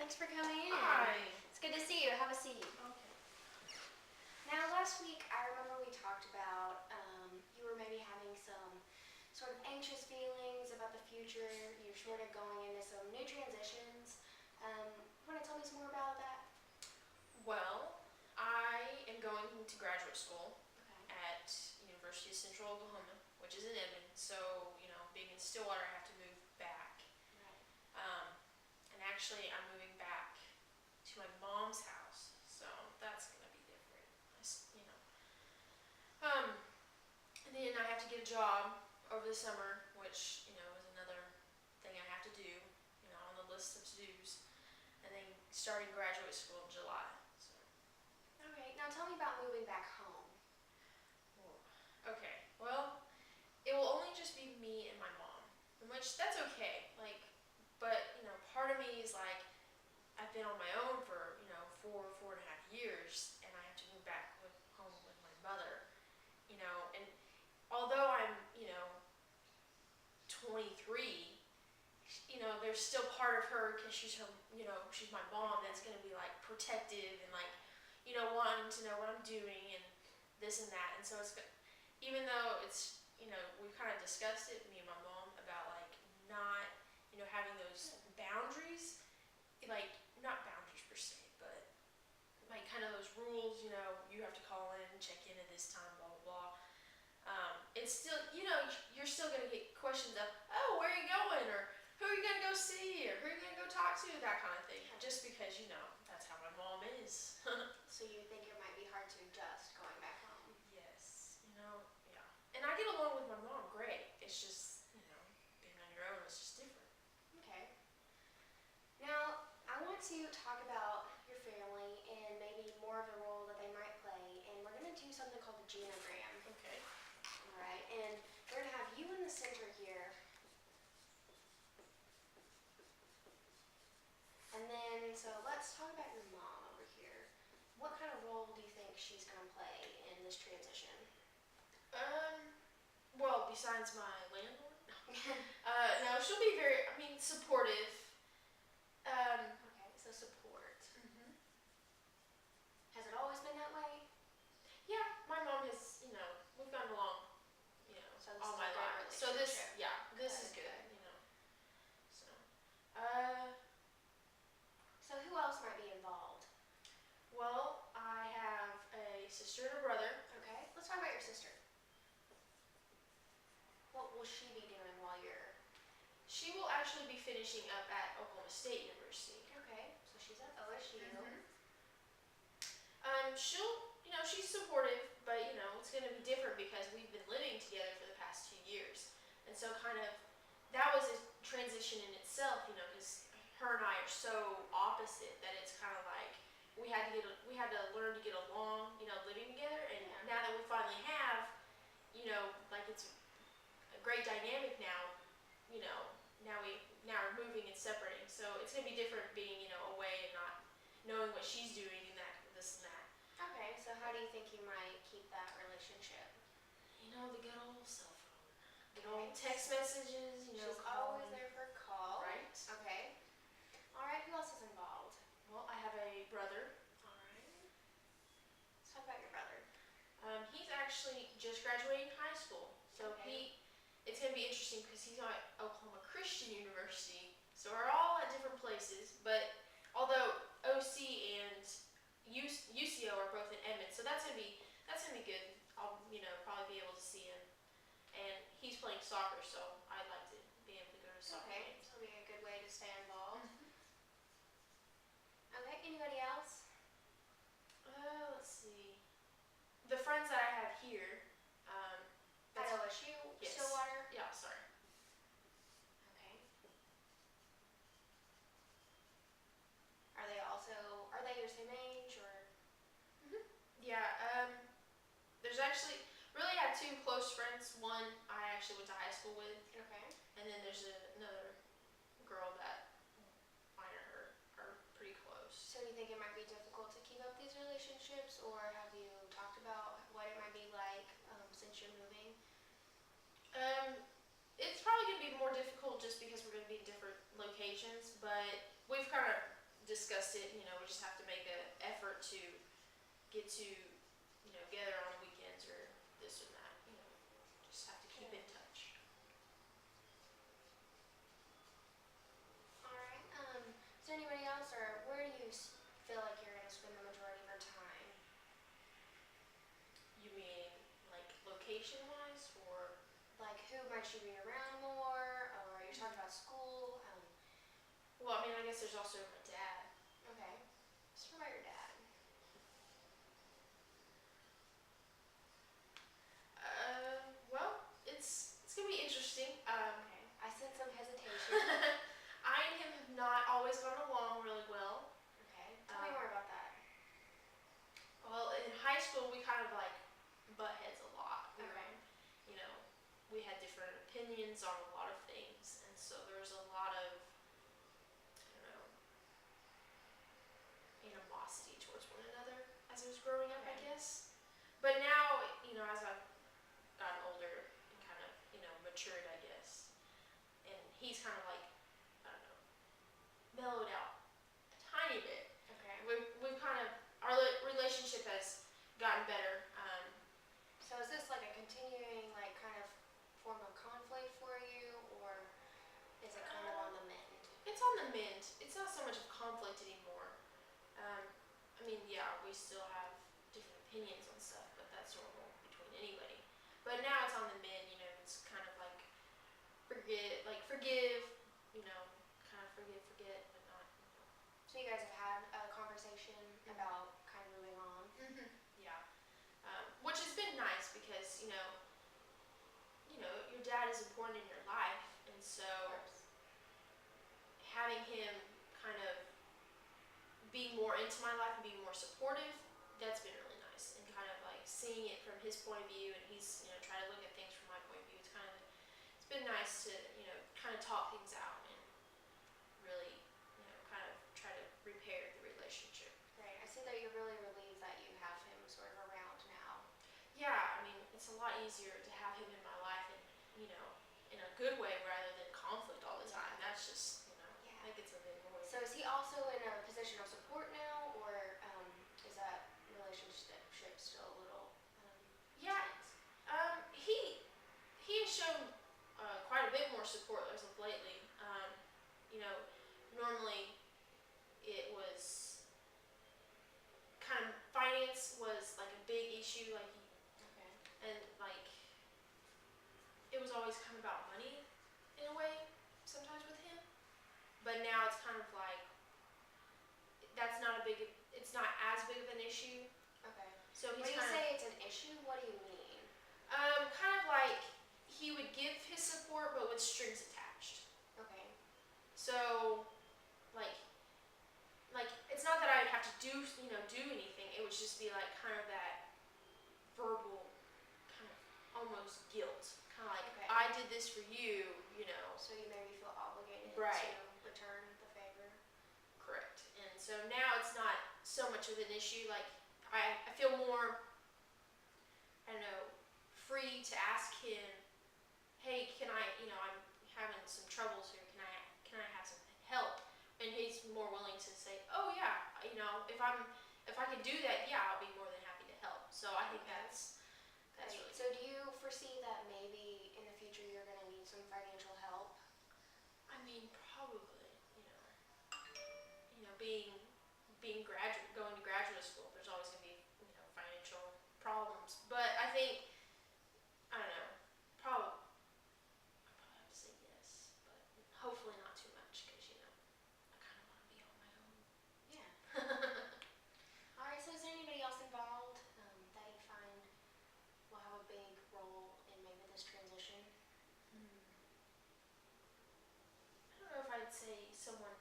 Thanks for coming in. Hi. It's good to see you. Have a seat. Okay. Now, last week I remember we talked about you were maybe having some sort of anxious feelings about the future. You're sort of going into some new transitions. Want to tell me some more about that? Well, I am going to graduate school Okay. at University of Central Oklahoma, which is in Edmond. So, being in Stillwater, I have to move back. Right. And actually, I'm moving back to my mom's house. So that's going to be different. And then I have to get a job over the summer, which, is another thing I have to do, on the list of to-dos. And then starting graduate school in July. So. Okay. Now tell me about moving back home. Okay, well, it will only just be me and my mom, which that's okay. But part of me is like, I've been on my own for 4.5 years, and I have to move back home with my mother. And although I'm 23, there's still part of her because she's her, she's my mom. That's gonna be like protective and wanting to know what I'm doing and this and that. And so even though it's, we've kind of discussed it, me and my mom, about not, having those boundaries, not boundaries per se, but kind of those rules, you have to call in, check in at this time, blah, blah, blah. It's still, you're still going to get questions of, oh, where are you going? Or who are you going to go see? Or who are you going to go talk to? That kind of thing. Just because, that's how my mom is. So you think it might be hard to adjust going back home? Yes, yeah. And I get along with my mom great. It's just, being on your own is just different. Okay. Now, I want to talk about your family and maybe more of the role that they might play. And we're going to do something called the genogram. Okay. All right. And we're going to have you in the center here. And then, so let's talk about your mom over here. What kind of role do you think she's going to play in this transition? Well, besides my landlord? No, she'll be very, supportive. Okay, so support. Mm-hmm. Has it always been that way? Yeah, my mom has, we've gotten along, So this all is my a good life. So this is Good. good, So, So who else might be involved? well, I have a sister and a brother. Okay, let's talk about your sister. What will she be doing while you're... She will actually be finishing up at Oklahoma State University. Okay, so she's at OSU. Mm-hmm. She's supportive, but it's going to be different because we've been living together for the past 2 years, and so that was a transition in itself, because her and I are so opposite that it's kind of like we had to learn to get along, living together, and now that we finally have, it's a great dynamic now, now we're moving and separating, so it's going to be different being away and not knowing what she's doing and this and that. Okay, so how do you think you might keep that relationship? The good old cell phone. Good old text messages, She's calling. always there for a call. Right. Okay. All right, who else is involved? Well, I have a brother. All right. Let's talk about your brother. He's actually just graduating high school. So Okay. It's going to be interesting because he's at Oklahoma Christian University. So we're all at different places, but although OC and UCO are both in Edmond, so that's gonna be good. I'll probably be able to see him, and he's playing soccer, so I'd like to be able to go to soccer Okay, games. so it'll be a good way to stay involved. Okay, anybody else? Let's see. The friends that I have here. At OSU, Yes. Stillwater? Yeah, sorry. Okay. Are they your same age or? Yeah. There's actually really I have two close friends. One I actually went to high school with, Okay. and then there's another girl that I and her are pretty close. So you think it might be difficult to keep up these relationships, or have you talked about what it might be like since you're moving? It's probably going to be more difficult just because we're going to be in different locations, but we've kind of discussed it. You know, we just have to make an effort to get to, together on the weekends or this or that. You know, just have to keep in touch. Alright, is there anybody else, or where do you feel like you're going to spend the majority of your time? You mean like location-wise, or? Like, who might you be around more, or you talked about school? Well, I mean, I guess there's also my dad. Okay. Just what about your dad? Well, it's gonna be interesting. Okay. I sense some hesitation. I and him have not always gone along really well. Okay. Tell me more about that. Well, in high school, we kind of like butt heads a lot. Okay. We had different opinions on a lot of things, and so there was a lot of, I don't know, animosity towards one another as I was growing up, I Okay. guess. But now, as I've gotten older and kind of, matured, I guess, and he's kind of like, I don't know, mellowed out a tiny bit. Okay. We've kind of, our relationship has gotten better. So is this like a continuing, like, kind of form of conflict for you, or is it kind of on the mend? It's on the mend. It's not so much of conflict anymore. I mean, yeah, we still have different opinions on stuff, but that's normal between anybody. But now it's on the mend. It's kind of like forgive, kind of forget, but not. So you guys have had a conversation about kind of moving on? Yeah. Which has been nice because your dad is important in your life, and so Of course. having him kind of being more into my life and being more supportive, that's been really nice. And kind of like seeing it from his point of view, and he's trying to look at things from my point of view. It's been nice to kind of talk things out and really kind of try to repair the relationship. Right. I see that you're really relieved that you have him sort of around now. Yeah, I mean, it's a lot easier to have him in my life and in a good way rather than conflict all the time. That's just Yeah. that gets a bit annoying. So is he also in a position of support now, or is that relationship still a little Yeah. tense? He has shown quite a bit more support as of lately. Normally it was kind of finance was like a big issue, Okay. and like it was always kind of about money in a way sometimes with him. But now it's kind of like it's not as big of an issue. Okay. So When he's you kind of say it's an issue, what do you mean? kind of like he would give his support but with strings attached. Okay. So like it's not that I'd have to do anything. It would just be like kind of that verbal kind of almost guilt. Kind of like Okay. I did this for you, So you maybe feel obligated Right. to return the favor. Correct. And so now it's not so much of an issue. Like I feel more, I don't know, free to ask him, hey, can I, I'm having some troubles here. Can I have some help? And he's more willing to say, oh yeah, if I can do that, yeah, I'll be more than happy to help. So I think Okay. that's Right. really So do you foresee that maybe in the future you're going to need some financial help? I mean, probably, going to graduate school, there's always going to be, financial problems. But I think, I don't know, probably, I probably have to say yes, but hopefully not too much because, I kind of want to be on my own. Yeah. All right. So is there anybody else involved that you find will have a big role in maybe this transition? I don't know if I'd say someone